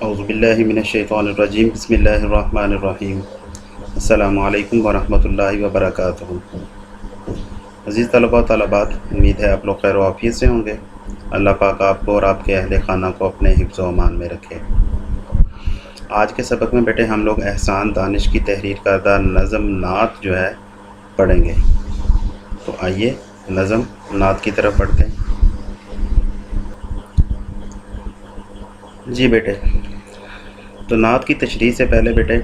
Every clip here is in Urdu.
اعوذ باللہ من الشیطان الرجیم بسم اللہ الرحمن الرحیم السلام علیکم ورحمۃ اللہ وبرکاتہ۔ عزیز طلباء طالبات، امید ہے آپ لوگ خیر و عافیت سے ہوں گے۔ اللہ پاک آپ کو اور آپ کے اہل خانہ کو اپنے حفظ و امان میں رکھے۔ آج کے سبق میں بیٹے ہم لوگ احسان دانش کی تحریر کردہ نظم نعت جو ہے پڑھیں گے۔ تو آئیے نظم نعت کی طرف پڑھتے ہیں۔ جی بیٹے، تو نعت کی تشریح سے پہلے بیٹے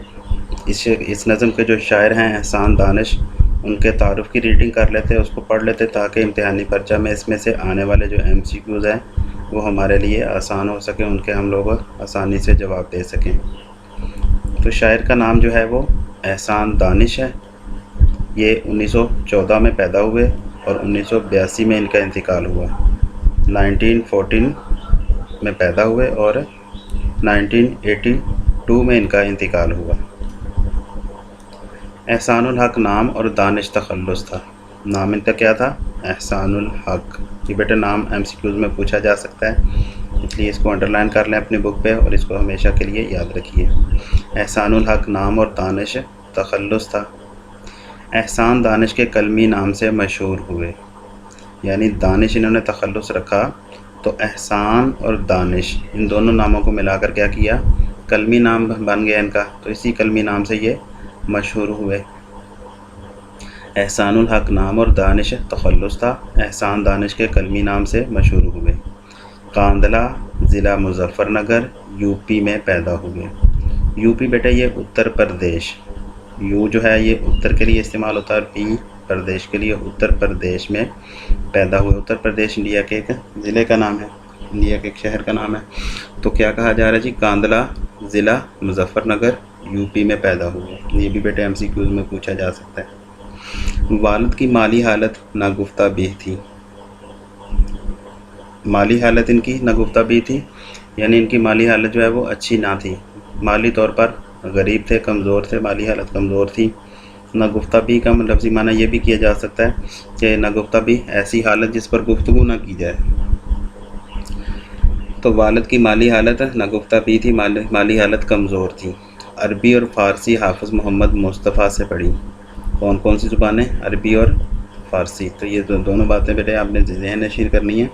اس نظم کے جو شاعر ہیں احسان دانش، ان کے تعارف کی ریڈنگ کر لیتے، اس کو پڑھ لیتے تاکہ امتحانی پرچہ میں اس میں سے آنے والے جو MCQs ہیں وہ ہمارے لیے آسان ہو سکے، ان کے ہم لوگ آسانی سے جواب دے سکیں۔ تو شاعر کا نام جو ہے وہ احسان دانش ہے۔ یہ 1914 میں پیدا ہوئے اور 1982 میں ان کا انتقال ہوا۔ 1914 میں پیدا ہوئے اور 1982 میں ان کا انتقال ہوا۔ احسان الحق نام اور دانش تخلص تھا۔ نام ان کا کیا تھا؟ احسان الحق۔ یہ بیٹا نام MCQs میں پوچھا جا سکتا ہے، اس لیے اس کو انڈرلائن کر لیں اپنی بک پہ اور اس کو ہمیشہ کے لیے یاد رکھیے۔ احسان الحق نام اور دانش تخلص تھا۔ احسان دانش کے کلمی نام سے مشہور ہوئے، یعنی دانش انہوں نے تخلص رکھا تو احسان اور دانش ان دونوں ناموں کو ملا کر کیا کیا؟ کلمی نام بن گیا ان کا، تو اسی کلمی نام سے یہ مشہور ہوئے۔ احسان الحق نام اور دانش تخلص تھا، احسان دانش کے کلمی نام سے مشہور ہوئے۔ کاندلہ ضلع مظفر نگر UP میں پیدا ہوئے۔ UP بیٹا یہ اتر پردیش، یو جو ہے یہ اتر کے لیے استعمال ہوتا ہے اور پی پردیش کے لیے، اتر پردیش میں پیدا ہوئے۔ اتر پردیش انڈیا کے ایک ضلع کا نام ہے، انڈیا کے ایک شہر کا نام ہے۔ تو کیا کہا جا رہا ہے جی؟ کاندلہ ضلع مظفر نگر UP میں پیدا ہوئے۔ یہ بھی بیٹے MCQs میں پوچھا جا سکتا ہے۔ والد کی مالی حالت ناگفتہ بھی تھی۔ مالی حالت ان کی ناگفتہ بھی تھی، یعنی ان کی مالی حالت جو ہے وہ اچھی نہ تھی، مالی طور پر غریب تھے، کمزور تھے، مالی حالت کمزور تھی۔ ناگفتہ بھی کا لفظی معنی یہ بھی کیا جا سکتا ہے کہ ناگفتہ بھی ایسی حالت جس پر گفتگو نہ کی جائے۔ تو والد کی مالی حالت ناگفتہ بھی تھی، مالی حالت کمزور تھی۔ عربی اور فارسی حافظ محمد مصطفیٰ سے پڑھی۔ کون کون سی زبانیں؟ عربی اور فارسی۔ تو یہ دونوں باتیں بیٹے آپ نے ذہن نشین کرنی ہے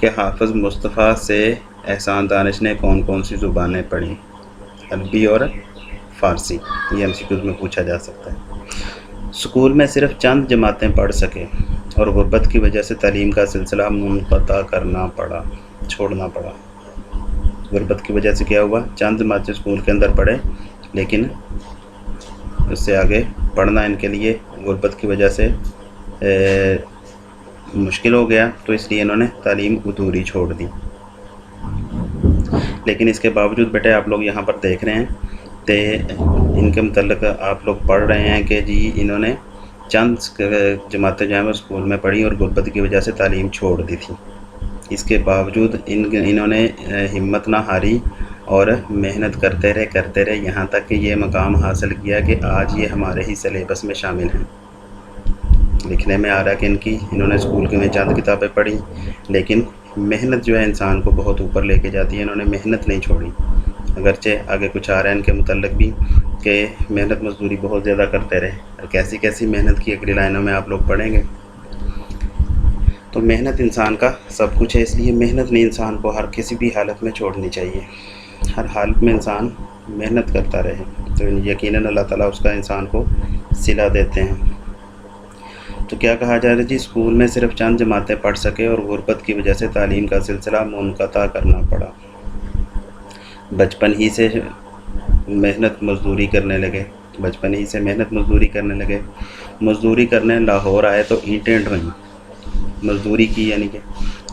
کہ حافظ مصطفیٰ سے احسان دانش نے کون کون سی زبانیں پڑھی؟ عربی اور فارسی۔ یہ MCQs میں پوچھا جا سکتا ہے۔ اسکول میں صرف چند جماعتیں پڑھ سکے اور غربت کی وجہ سے تعلیم کا سلسلہ منقطع چھوڑنا پڑا۔ غربت کی وجہ سے کیا ہوا؟ چند جماعتیں اسکول کے اندر پڑھے، لیکن اس سے آگے پڑھنا ان کے لیے غربت کی وجہ سے مشکل ہو گیا، تو اس لیے انہوں نے تعلیم ادھوری چھوڑ دی۔ لیکن اس کے باوجود بیٹے آپ لوگ یہاں پر دیکھ رہے ہیں کہ ان کے متعلق آپ لوگ پڑھ رہے ہیں کہ جی انہوں نے چند جماعتیں جو ہیں وہ اسکول میں پڑھی اور غربت کی وجہ سے تعلیم چھوڑ دی تھی۔ اس کے باوجود انہوں نے ہمت نہ ہاری اور محنت کرتے رہے یہاں تک کہ یہ مقام حاصل کیا کہ آج یہ ہمارے ہی سلیبس میں شامل ہیں۔ لکھنے میں آ رہا ہے کہ انہوں نے اسکول کے میں چند کتابیں پڑھی، لیکن محنت جو ہے انسان کو بہت اوپر لے کے جاتی ہے، انہوں نے محنت نہیں چھوڑی۔ اگرچہ آگے کچھ آ رہا ہے ان کے متعلق بھی کہ محنت مزدوری بہت زیادہ کرتے رہے، اور کیسی کیسی محنت کی اگلی لائنوں میں آپ لوگ پڑھیں گے۔ تو محنت انسان کا سب کچھ ہے، اس لیے محنت نہیں انسان کو ہر کسی بھی حالت میں چھوڑنی چاہیے۔ ہر حالت میں انسان محنت کرتا رہے تو یقیناً اللہ تعالیٰ اس کا انسان کو صلہ دیتے ہیں۔ تو کیا کہا جا رہا ہے جی؟ اسکول میں صرف چند جماعتیں پڑھ سکے اور غربت کی وجہ سے تعلیم کا سلسلہ منقطع کرنا پڑا۔ بچپن ہی سے محنت مزدوری کرنے لگے۔ مزدوری کرنے لاہور آئے تو اینٹیں ڈھوئیں، مزدوری کی یعنی کہ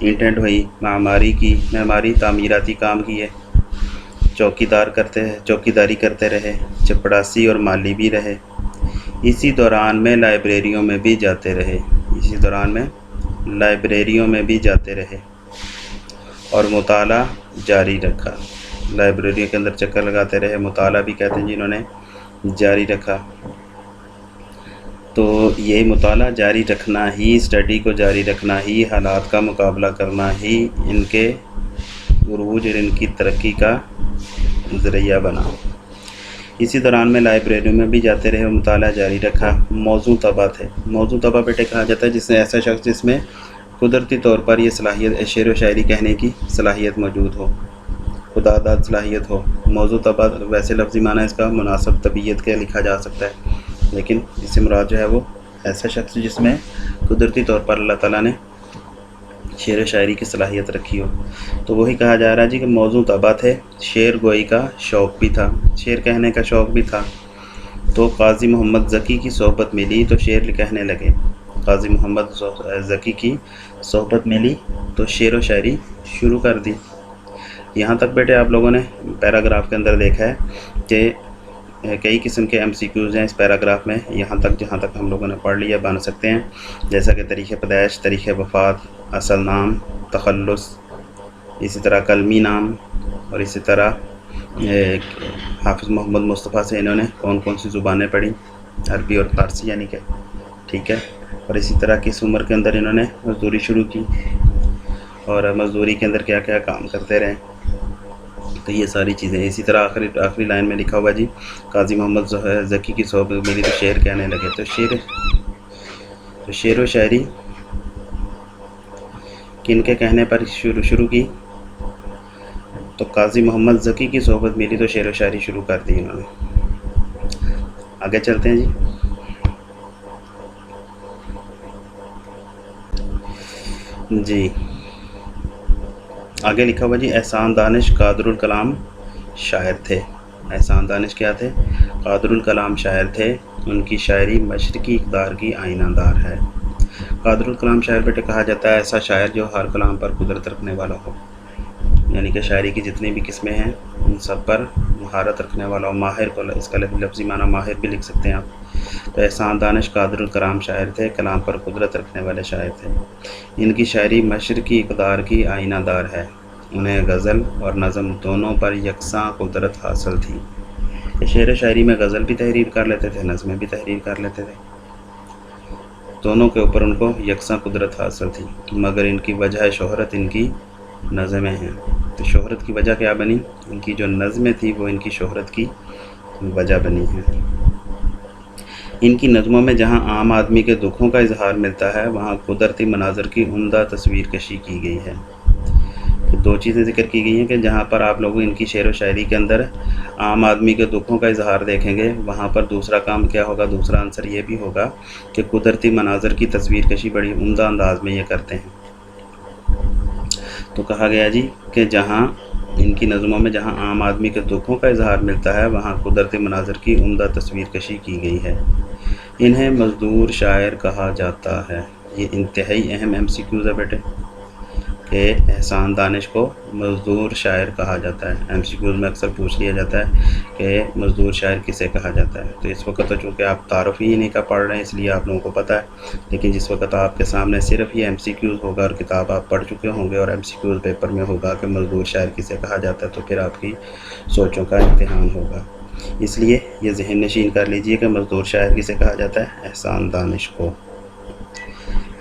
اینٹیں ڈھوئی، معماری تعمیراتی کام کیے، چوکیداری کرتے رہے، چپڑاسی اور مالی بھی رہے۔ اسی دوران میں لائبریریوں میں بھی جاتے رہے اور مطالعہ جاری رکھا۔ لائبریریوں کے اندر چکر لگاتے رہے، مطالعہ بھی کہتے ہیں جنہوں نے جاری رکھا۔ تو یہ مطالعہ جاری رکھنا ہی، اسٹڈی کو جاری رکھنا ہی، حالات کا مقابلہ کرنا ہی ان کے عروج اور ان کی ترقی کا ذریعہ بنا۔ اسی دوران میں لائبریریوں میں بھی جاتے رہے اور مطالعہ جاری رکھا۔ موضوع طبع تھے۔ موضوع طبع بیٹے کہا جاتا ہے جس میں ایسا شخص جس میں قدرتی طور پر یہ صلاحیت شعر و شاعری کہنے کی صلاحیت موجود ہو، خدا داد صلاحیت ہو۔ موضوع طبع ویسے لفظی معنی اس کا مناسب طبیعت کے لکھا جا سکتا ہے، لیکن اس سے مراد جو ہے وہ ایسا شخص جس میں قدرتی طور پر اللہ تعالیٰ نے شعر و شاعری کی صلاحیت رکھی ہو، تو وہی کہا جا رہا ہے جی کہ موضوع طبع تھے، شعر گوئی کا شوق بھی تھا، شعر کہنے کا شوق بھی تھا۔ تو قاضی محمد ذکی کی صحبت ملی تو شعر کہنے لگے۔ قاضی محمد ذکی کی صحبت ملی تو شعر و شاعری شروع کر دی۔ یہاں تک بیٹے آپ لوگوں نے پیراگراف کے اندر دیکھا ہے کہ کئی قسم کے ایم سی کیوز ہیں اس پیراگراف میں، یہاں تک جہاں تک ہم لوگوں نے پڑھ لیا بن سکتے ہیں، جیسا کہ تاریخ پیدائش، تاریخ وفات، اصل نام، تخلص، اسی طرح قلمی نام، اور اسی طرح حافظ محمد مصطفیٰ سے انہوں نے کون کون سی زبانیں پڑھی، عربی اور فارسی یعنی کہ، ٹھیک ہے، اور اسی طرح کس عمر کے اندر انہوں نے مزدوری شروع کی اور مزدوری کے اندر کیا کیا کام کرتے رہے، تو یہ ساری چیزیں۔ اسی طرح آخری لائن میں لکھا ہوا جی قاضی محمد ذکی کی صحبت ملی تو شعر کہنے لگے۔ تو شعر و شاعری کن کے کہنے پر شروع کی؟ تو قاضی محمد ذکی کی صحبت ملی تو شعر و شاعری شروع کر دی انہوں نے۔ آگے چلتے ہیں جی آگے لکھا ہوا جی احسان دانش قادر الکلام شاعر تھے۔ احسان دانش کیا تھے؟ قادر الکلام شاعر تھے۔ ان کی شاعری مشرقی اقدار کی آئینہ دار ہے۔ قادر الکلام شاعر بیٹے کہا جاتا ہے ایسا شاعر جو ہر کلام پر قدرت رکھنے والا ہو، یعنی کہ شاعری کی جتنی بھی قسمیں ہیں ان سب پر مہارت رکھنے والا ہو۔ ماہر کو اس کا لفظی معنی ماہر بھی لکھ سکتے ہیں آپ۔ تو احسان دانش قادر الکلام شاعر تھے، کلام پر قدرت رکھنے والے شاعر تھے۔ ان کی شاعری مشرقی اقدار کی آئینہ دار ہے۔ انہیں غزل اور نظم دونوں پر یکساں قدرت حاصل تھی۔ شعر و شاعری میں غزل بھی تحریر کر لیتے تھے، نظمیں بھی تحریر کر لیتے تھے، دونوں کے اوپر ان کو یکساں قدرت حاصل تھی، مگر ان کی وجہ شہرت ان کی نظمیں ہیں۔ تو شہرت کی وجہ کیا بنی؟ ان کی جو نظمیں تھی وہ ان کی شہرت کی وجہ بنی ہیں۔ ان کی نظموں میں جہاں عام آدمی کے دکھوں کا اظہار ملتا ہے وہاں قدرتی مناظر کی عمدہ تصویر کشی کی گئی ہے۔ دو چیزیں ذکر کی گئی ہیں کہ جہاں پر آپ لوگ ان کی شعر و شاعری کے اندر عام آدمی کے دکھوں کا اظہار دیکھیں گے، وہاں پر دوسرا کام کیا ہوگا، دوسرا عنصر یہ بھی ہوگا کہ قدرتی مناظر کی تصویر کشی بڑی عمدہ انداز میں یہ کرتے ہیں۔ تو کہا گیا جی کہ جہاں ان کی نظموں میں جہاں عام آدمی کے دکھوں کا اظہار ملتا ہے وہاں قدرتی مناظر کی عمدہ تصویر کشی کی گئی ہے۔ انہیں مزدور شاعر کہا جاتا ہے۔ یہ انتہائی اہم ایم سی کیوز ہے بیٹے کہ احسان دانش کو مزدور شاعر کہا جاتا ہے۔ ایم سی کیوز میں اکثر پوچھ لیا جاتا ہے کہ مزدور شاعر کسے کہا جاتا ہے۔ تو اس وقت تو چونکہ آپ تعارف ہی نہیں کا پڑھ رہے ہیں اس لیے آپ لوگوں کو پتہ ہے، لیکن جس وقت آپ کے سامنے صرف یہ ایم سی کیوز ہوگا اور کتاب آپ پڑھ چکے ہوں گے اور ایم سی کیوز پیپر میں ہوگا کہ مزدور شاعر کسے کہا جاتا ہے، تو پھر آپ کی سوچوں کا امتحان ہوگا۔ اس لیے یہ ذہن نشین کر لیجئے کہ مزدور شاعر کسے کہا جاتا ہے؟ احسان دانش کو۔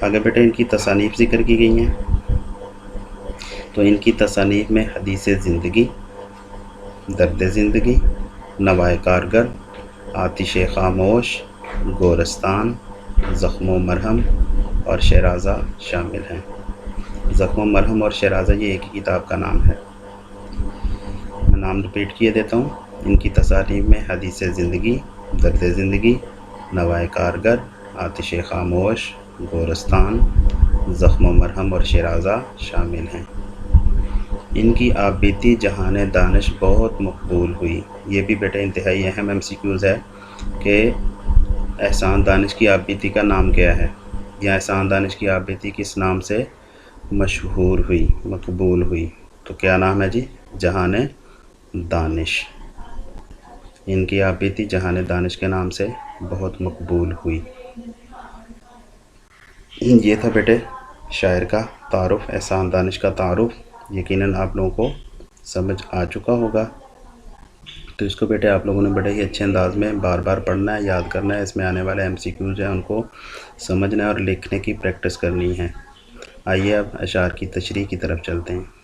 آگے بیٹے ان کی تصانیف ذکر کی گئی ہیں۔ تو ان کی تصانیف میں حدیث زندگی، درد زندگی، نوائے کارگر، آتش خاموش، گورستان، زخم و مرہم اور شیرازہ شامل ہیں۔ زخم و مرہم اور شیرازہ یہ ایک ہی کتاب کا نام ہے۔ میں نام ریپیٹ کیے دیتا ہوں۔ ان کی تصانیف میں حدیث زندگی، درد زندگی، نوائے کارگر، آتش خاموش، گورستان، زخم و مرہم اور شیرازہ شامل ہیں۔ ان کی آپ بیتی جہان دانش بہت مقبول ہوئی۔ یہ بھی بیٹا انتہائی اہم ایم سی کیوز ہے کہ احسان دانش کی آپ بیتی کا نام کیا ہے، یا احسان دانش کی آپ بیتی کس نام سے مشہور ہوئی، مقبول ہوئی؟ تو کیا نام ہے جی؟ جہان دانش۔ ان کی آپ بیتی جہان دانش کے نام سے بہت مقبول ہوئی۔ یہ تھا بیٹے شاعر کا تعارف، احسان دانش کا تعارف۔ یقیناً آپ لوگوں کو سمجھ آ چکا ہوگا، تو اس کو بیٹے آپ لوگوں نے بڑے ہی اچھے انداز میں بار بار پڑھنا ہے، یاد کرنا ہے۔ اس میں آنے والے ایم سی کیوز ہیں ان کو سمجھنا ہے اور لکھنے کی پریکٹس کرنی ہے۔ آئیے اب اشعار کی تشریح کی طرف چلتے ہیں۔